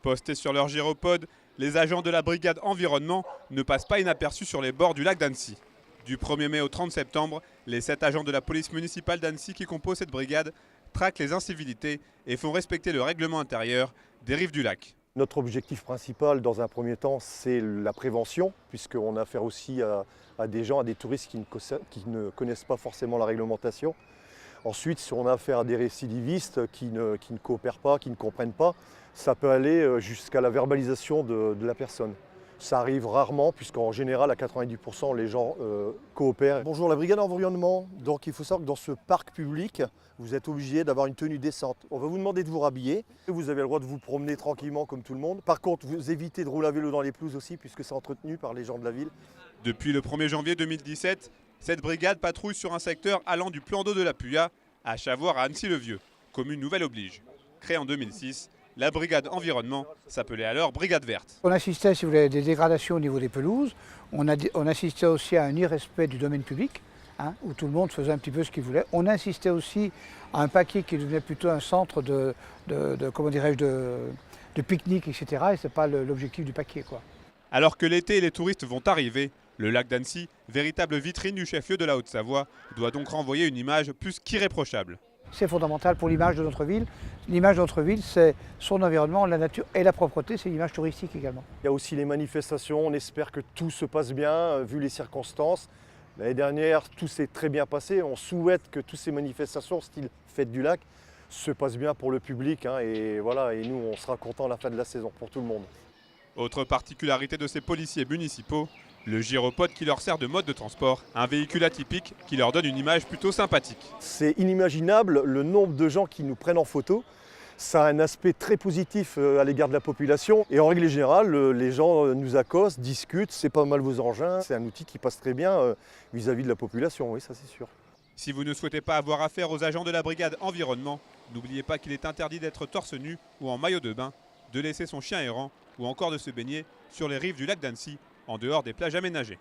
Postés sur leur gyropode, les agents de la brigade environnement ne passent pas inaperçus sur les bords du lac d'Annecy. Du 1er mai au 30 septembre, les 7 agents de la police municipale d'Annecy qui composent cette brigade traquent les incivilités et font respecter le règlement intérieur des rives du lac. Notre objectif principal dans un premier temps, c'est la prévention, puisqu'on a affaire aussi à des gens, à des touristes qui ne connaissent pas forcément la réglementation. Ensuite, si on a affaire à des récidivistes qui ne coopèrent pas, qui ne comprennent pas, ça peut aller jusqu'à la verbalisation de la personne. Ça arrive rarement, puisqu'en général, à 90%, les gens coopèrent. Bonjour, la brigade environnement. Donc, il faut savoir que dans ce parc public, vous êtes obligé d'avoir une tenue décente. On va vous demander de vous rhabiller. Vous avez le droit de vous promener tranquillement comme tout le monde. Par contre, vous évitez de rouler à vélo dans les pelouses aussi, puisque c'est entretenu par les gens de la ville. Depuis le 1er janvier 2017, cette brigade patrouille sur un secteur allant du plan d'eau de la Puya à Chavoire à Annecy-le-Vieux, commune nouvelle oblige. Créée en 2006, la brigade environnement s'appelait alors brigade verte. On assistait, si vous voulez, à des dégradations au niveau des pelouses. On assistait aussi à un irrespect du domaine public, où tout le monde faisait un petit peu ce qu'il voulait. On assistait aussi à un paquet qui devenait plutôt un centre de pique-nique, etc. Et ce n'est pas l'objectif du paquet, quoi. Alors que l'été et les touristes vont arriver, le lac d'Annecy, véritable vitrine du chef-lieu de la Haute-Savoie, doit donc renvoyer une image plus qu'irréprochable. C'est fondamental pour l'image de notre ville. L'image de notre ville, c'est son environnement, la nature et la propreté, c'est l'image touristique également. Il y a aussi les manifestations, on espère que tout se passe bien, vu les circonstances. L'année dernière, tout s'est très bien passé. On souhaite que toutes ces manifestations, style Fête du Lac, se passent bien pour le public. Et voilà, et nous, on sera contents à la fin de la saison, pour tout le monde. Autre particularité de ces policiers municipaux, le gyropode qui leur sert de mode de transport, un véhicule atypique qui leur donne une image plutôt sympathique. C'est inimaginable le nombre de gens qui nous prennent en photo. Ça a un aspect très positif à l'égard de la population. Et en règle générale, les gens nous accostent, discutent, c'est pas mal vos engins. C'est un outil qui passe très bien vis-à-vis de la population, oui, ça c'est sûr. Si vous ne souhaitez pas avoir affaire aux agents de la brigade environnement, n'oubliez pas qu'il est interdit d'être torse nu ou en maillot de bain, de laisser son chien errant ou encore de se baigner sur les rives du lac d'Annecy, en dehors des plages aménagées.